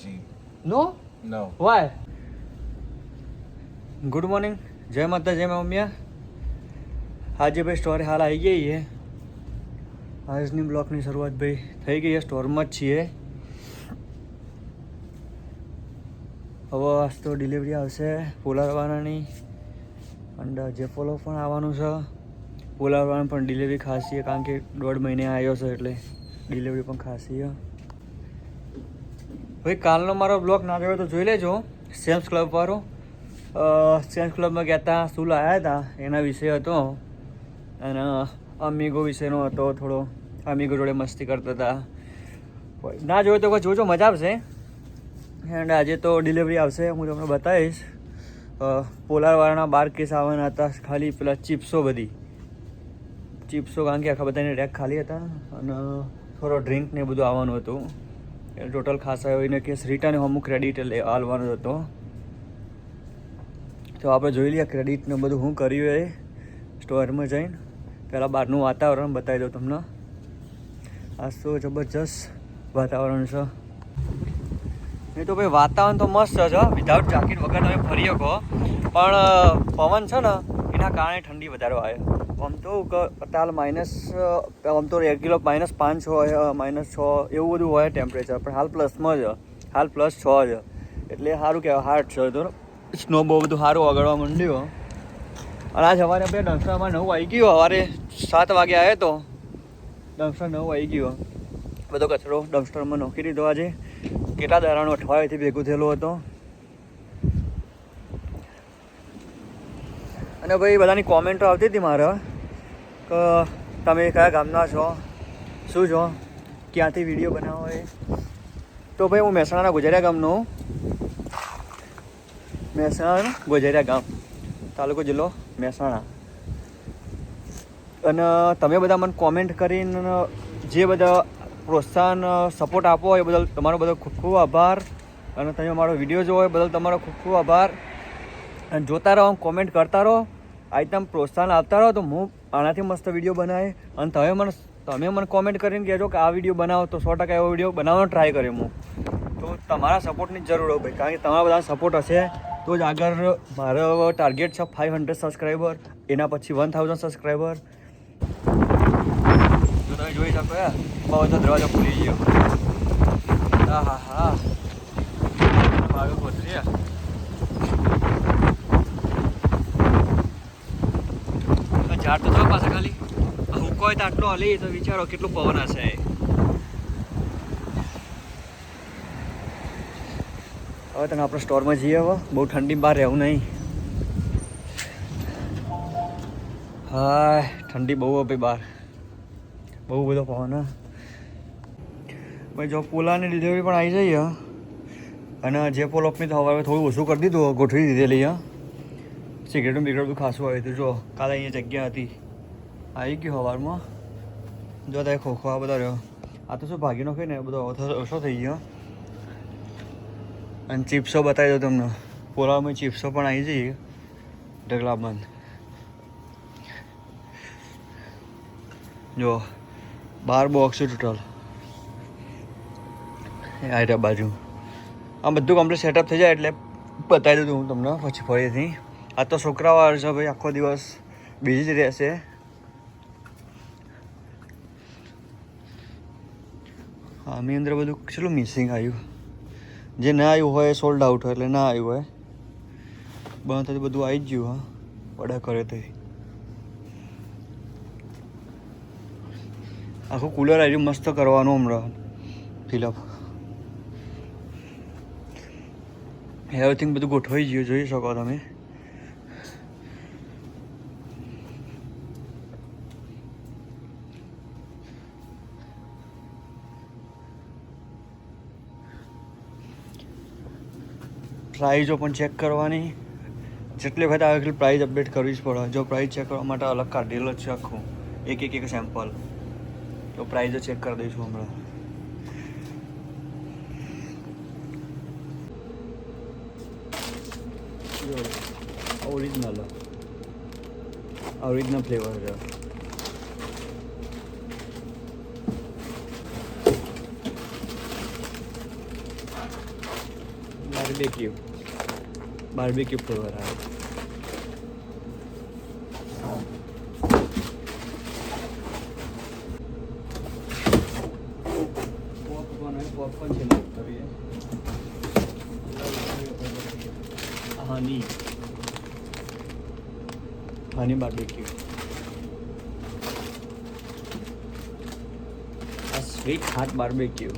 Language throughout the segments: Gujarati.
cheap. No? No. Why? Good morning, જય માતા જય મમ્મિયા. આજે ભાઈ સ્ટોરે હાલ આવી ગઈ છે. આજની બ્લોકની શરૂઆત ભાઈ થઈ ગઈ છે, સ્ટોરમાં જ છીએ. હવે આજ તો ડિલિવરી આવશે પોલારવાળાની, અને જે ફોલો પણ આવવાનું છે. પોલારવાળાની પણ ડિલિવરી ખાસી છે, કારણ કે 1.5 મહિને આવ્યો છે એટલે ડિલિવરી પણ ખાસી છે. ભાઈ કાલનો મારો બ્લોગ ના જોયો તો જોઈ લેજો. સેમ્સ ક્લબવાળો, સેમ્સ ક્લબમાં ગયા હતા, શું લાવ્યા હતા એના વિશે હતો, અને અમીગો વિશેનો હતો થોડો. અમીગો જોડે મસ્તી કરતા હતા. ના જોયો તો કોઈ જોજો, મજા આવશે. એન્ડ આજે તો ડિલિવરી આવશે, હું તમને બતાવીશ. પોલારવાળાના 12 કેસ આવવાના હતા, ખાલી પેલા ચિપ્સો, બધી ચિપ્સો, કારણ કે આખા બધાની રેક ખાલી હતા, અને થોડો ડ્રિંક ને બધું આવવાનું હતું. ટોટલ ખાસ આવ્યો એને કેસ રિટર્ન અમુક ક્રેડિટ આવવાનો હતો. તો આપણે જોઈ લઈએ ક્રેડિટ ને બધું હું કર્યું એ સ્ટોરમાં જઈને. પહેલાં બહારનું વાતાવરણ બતાવી દઉં તમને. આજ તો જબરજસ્ત વાતાવરણ છે. એ તો ભાઈ વાતાવરણ તો મસ્ત છે, વિધાઉટ જાકેટ વગર તમે ફરી શકો. પણ પવન છે ને એના કારણે ઠંડી વધારે આવે. આમ તો અત્યારે માઇનસ, આમ તો રેગ્યુલર -5 હોય, -6 એવું બધું હોય ટેમ્પરેચર, પણ હાલ પ્લસમાં જ, હાલ +6 છે. એટલે સારું કહેવાય, હાર્ડ છે. તો સ્નો બહુ બધું સારું ઓગળવા માંડ્યું. અને આજ સવારે આપણે ડંસરમાં 9 આવી ગયો. સવારે 7 વાગે આવ્યો તો ડંસર 9 આવી ગયો. બધો કચરો ડમ્પસ્ટરમાં નાખી દીધો. આજે કેટલા દાડાનો અઠવાડિયેથી ભેગું થયેલો હતો. અને ભાઈ બધાની કોમેન્ટો આવતી હતી મારે કે તમે કયા ગામના છો, શું છો, ક્યાંથી વિડીયો બનાવો એ. તો ભાઈ હું મહેસાણાના ગોઝારિયા ગામનો, મહેસાણાનું ગોઝારિયા ગામ, તાલુકો જિલ્લો મહેસાણા. અને તમે બધા મને કોમેન્ટ કરીને જે બધા પ્રોત્સાહન સપોર્ટ આપો એ બદલ તમારો બધો ખૂબ ખૂબ આભાર. અને તમે અમારો વિડીયો જોવો એ બદલ તમારો ખૂબ ખૂબ આભાર. અને જોતા રહો, કોમેન્ટ કરતા રહો, આ રીતના પ્રોત્સાહન આપતા રહો તો હું આનાથી મસ્ત વિડીયો બનાવે. અને તમે મને કોમેન્ટ કરીને કહેજો કે આ વિડીયો બનાવો, તો 100% એવો વિડીયો બનાવવાનો ટ્રાય કર્યો હું. તો તમારા સપોર્ટની જરૂર હોય ભાઈ, કારણ કે તમારા બધા સપોર્ટ હશે તો જ આગળ. મારો ટાર્ગેટ છે 500 સબસ્ક્રાઈબર, એના પછી 1000 સબસ્ક્રાઈબર. તો તમે જોઈ શકો યાર, બહુ તો દરવાજો ખુલી ગયો. હા હા હા, મારું કોતરી ઝાડ તો થયો પાછા. ખાલી હુકો હોય તો આટલો હલી, તો વિચારો કેટલું પવન હશે. હવે તમે આપણે સ્ટોરમાં જઈએ. હવે બહુ ઠંડી બહાર રહેવું નહીં. હા, ઠંડી બહુ ભાઈ બહાર, બહુ બધો પવન. ભાઈ જો પોલાની ડિલિવરી પણ આવી જઈએ, અને જે પોલ ઓફની તો હવે થોડું ઓછું કરી દીધું, ગોઠવી દીધેલી. સિગરેટનું બિગરેટ બધું ખાસું આવ્યું હતું. જો કાલે અહીંયા જગ્યા હતી, આવી ગયું સવારમાં. જો તારે ખોખો આ બધા રહ્યો. આ તો શું ભાગી નાખે ને, બધો ઓછો થઈ ગયો. અને ચિપ્સો બતાવી દો તમને. પોલામાં ચિપ્સો પણ આવી જઈએ ઢગલાબંધ. જો 12 બોક્સ છે ટોટલ. આ બાજુ આ બધું કમ્પ્લીટ સેટઅપ થઈ જાય એટલે બતાવી દીધું હું તમને પછી ફરીથી. આ તો શુક્રવાર છે ભાઈ, આખો દિવસ બીજી જ રહેશે. આની અંદર બધું કેટલું મિસિંગ આવ્યું. જે ના આવ્યું હોય સોલ્ડ આઉટ હોય, એટલે ના આવ્યું હોય બંધ થતું બધું આવી જ ગયું. હા, ઓર્ડર કરે તો આખું કુલર આવ્યું મસ્ત કરવાનું હમણાં ફિલઅપ. એવરીથિંગ બધું ગોઠવાઈ ગયું, જોઈ શકો તમે. પ્રાઇઝો પણ ચેક કરવાની. જેટલી વખત આવે એટલી પ્રાઇઝ અપડેટ કરવી જ પડે. જો પ્રાઇઝ ચેક કરવા માટે અલગ કાઢેલો જ છે આખું, એક સેમ્પલ. તો પ્રાઇઝો ચેક કરી દઈશું હમણાં. ઓરિજિનલ ફ્લેવર છે. બાર્બેક્યુ ફ્લેવર આવે. પોપકોર્ન છે હની બાર્બેક્યુ. આ સ્વીટ હાર્ટ બાર્બેક્યુ.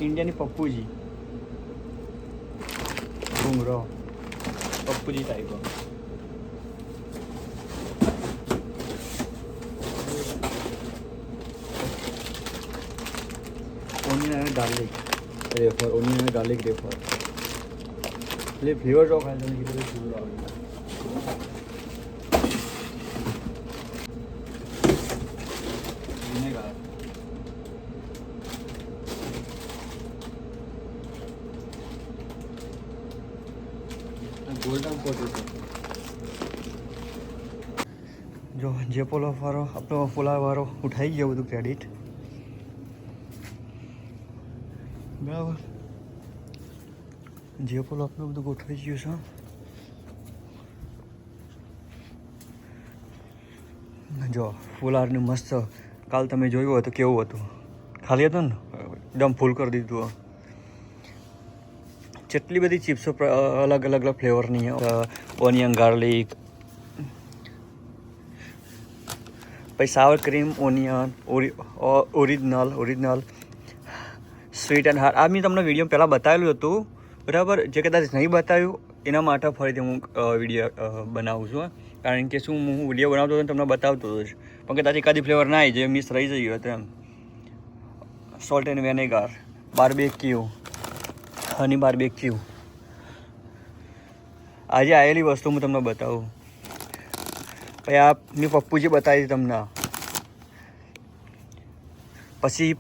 ઇન્ડિયાની પપ્પુજી ઘૂંઘરો પપ્પુજી ટાઈપ. ઓનિયન અને ગાર્લિક રેફર. એટલે ફ્લેવર જો ખાય તમે કીધું ફ્લેવર આવે. વિનેગાર. Golden potato. જો જે પોલાવાળો આપણો પોલાવાળો ઉઠાઈ ગયો બધું ક્રેડિટ. બરાબર. જે પોલો આપણું બધું ગોઠવાઈ ગયું છે. જો ફુલારનું મસ્ત કાલ તમે જોયું હોય તો કેવું હતું. ખાલી હતું ને એકદમ ફૂલ કરી દીધું. જેટલી બધી ચિપ્સો અલગ અલગ ફ્લેવરની ઓનિયન ગાર્લિક, પછી sour cream onion, original sweet and heart. આ મેં તમને વિડીયો પહેલાં બતાવેલું હતું બરાબર. જે કદાચ નહીં બતાવ્યું એના માટે ફરીથી હું વિડીયો બનાવું છું. કારણ કે શું હું વિડીયો બનાવતો હતો તમને બતાવતો હતો જ, પણ કદાચ એકાદી ફ્લેવર ના આવી જે મિસ રહી ગયું હતું એમ. Salt and vinegar barbecue, honey barbecue. આજે આવેલી વસ્તુ હું તમને બતાવું. પછી આ મેં પપ્પુજી બતાવી તમને. પછી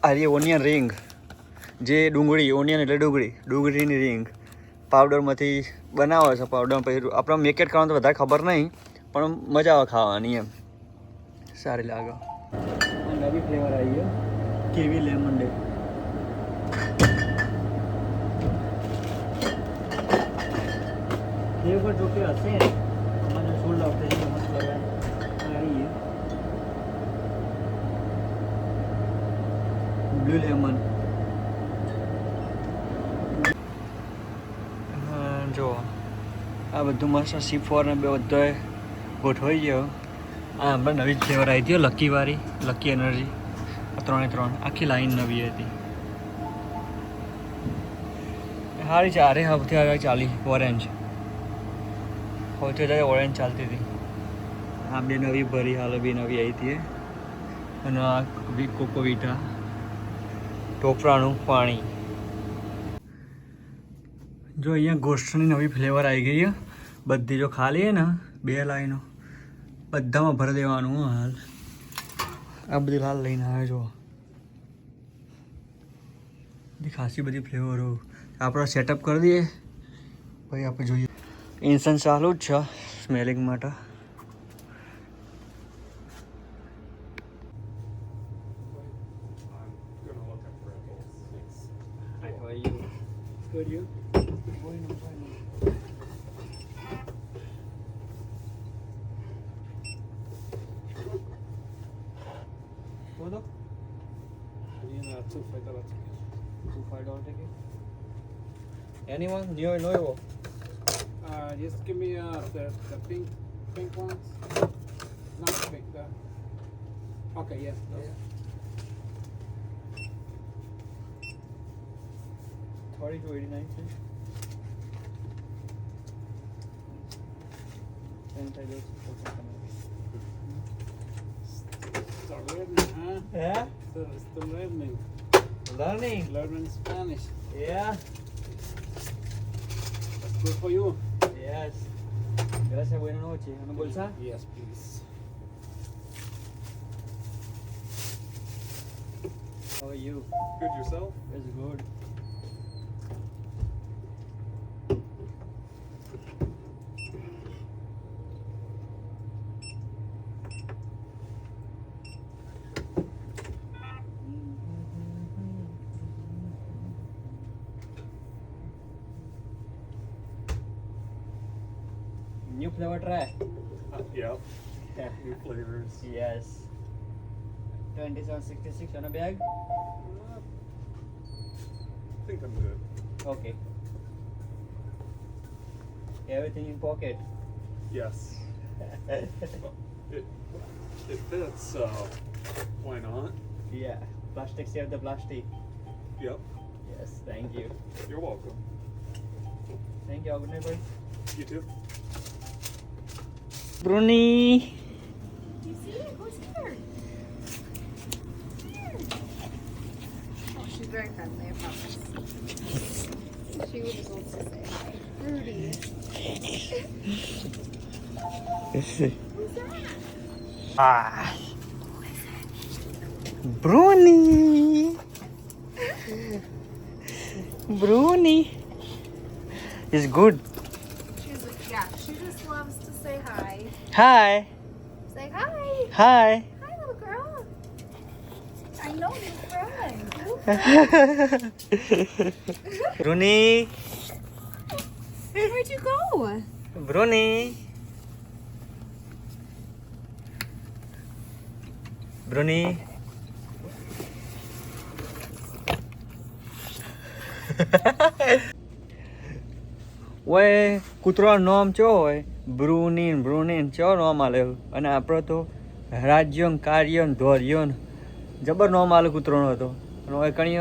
આ ઓનિયન રિંગ, જે ડુંગળી, ઓનિયન એટલે ડુંગળીની રિંગ પાવડરમાંથી બનાવે છે. પાવડર પછી આપણે મેકેટ કરવાનું તો વધારે ખબર નહીં, પણ મજા આવે ખાવાની એમ, સારી લાગે. નવી ફ્લેવર આવી ગયો કેવી લેમન ડે. ફ્લેવર જો કે હશે મને સોલ્ડ આઉટ થઈ મસ્ત કરવા સારી. Blue lemon. જો આ બધું મસ્ત C4 ને બધો ગોઠવાઈ ગયો. આ આપણે નવી ફ્લેવર આવી હતી લક્કીવાળી, લક્કી એનર્જી. 3 આખી લાઈન નવી હતી. સારી ચારે હપ્તે ચાલી. ઓરેન્જ સૌથી વધારે ઓરેન્જ ચાલતી હતી. આ બે નવી ભરી હાલ બી નવી આવી હતી. અને આ કોકોવીટા ટોપરાનું પાણી. જો અહીંયા ગોસ્ટની નવી ફ્લેવર આવી ગઈ. બધી જો ખાલી ને 2 લાઈનો બધામાં ભરી દેવાનું. હાલ આ બધી લાલ લઈને આવે. જો બધી ખાસી બધી ફ્લેવરો આપણે સેટઅપ કરી દઈએ પછી આપણે જોઈએ. ઇન્સન્સ ચાલુ જ છે સ્મેલિંગ માટે. $2 ticket. Anyone? Nuevo? Just give me the pink ones. Not the pink, okay, yes. Yeah. 32.89 please. Start learning, huh? Yeah? Still learning. Learning Spanish. Yeah. That's good for you. Yes. Gracias, buenas noches. ¿Una bolsa? Yes, please. How are you? Good yourself? It's good. Have a try. Yep. New flavors. Yes. 27.66 on a bag. I think I'm good. Okay. Everything in pocket. Yes. It fits, so why not? Yeah. Plastic save the plastic. Yep. Yes. Thank you. You're welcome. Thank you. Have a good night, buddy. You too. Bruni. Do you see it? Who's here? Here. Oh, she's very friendly, I promise. She was supposed to say hi. Rudy. Who's that? Ah. Bruni. Bruni. Is good. She just loves to say hi. Hi. Say hi. Hi. Hi, little girl. I know your friend. Bruni. Where'd you go? Bruni. Bruni. ઓય કૂતરાનું નામ ચો હોય બ્રુનીન બ્રુનીન ચો નામ આલે અને આપણો તો રાજ્યન કાર્યન ધોર્યન જબર નામ આલે કૂતરાનો હતો અને હવે કણી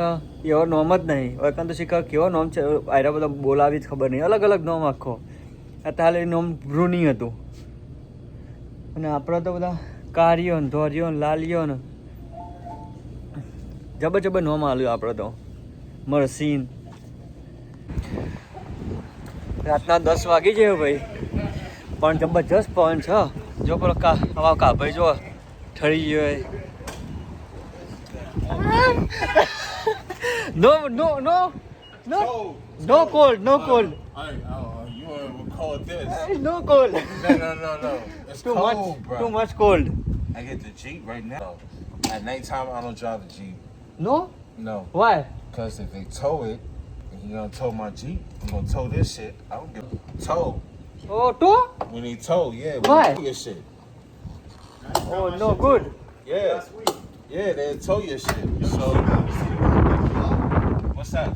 એવો નામ જ નહીં હવે કાં તો શીખા કેવો નામ છે આયરા બધા બોલાવી જ ખબર નહીં અલગ અલગ નામ આખો અત્યારે નામ બ્રુની હતું અને આપણા તો બધા કાર્યન ધોર્યન લાલિયન જબર જબર નામ આલ્યું આપણે તો મરસીન રાતના 10 વાગી જાય ભાઈ પણ જબરજસ્ત પવન છે જો પેલો હવા ભાઈ જો ઠરી ગયો no no no no no cold no cold You would call this? No cold No. It's too cold, much bro. too much cold I get the Jeep right now. At nighttime, I don't drive the Jeep. no No, why because if they tow it, and you gonna tow my Jeep, I'm gonna tow this shit. I don't give a tow. oh to When they tow, yeah, when Why? they tow your shit. oh no good Yeah, yeah, they tow your shit. So, what's that?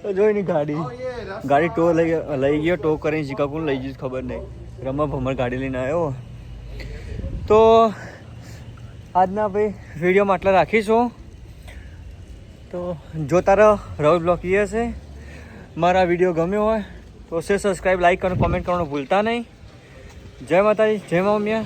તો જોઈ ની ગાડી ટો લઈ ગયો ટો કરીને શીખાકું લઈ ગયું ખબર નહીં રમા ભમર ગાડી લઈને આવ્યો તો આજના ભાઈ વિડીયોમાં આટલા રાખીશું તો જોતા રહો રવિ બ્લોગ એ હશે મારા વિડીયો ગમ્યો હોય તો સબસ્ક્રાઈબ લાઈક અને કોમેન્ટ કરવાનું ભૂલતા નહીં જય માતાજી જય મા ઉમિયા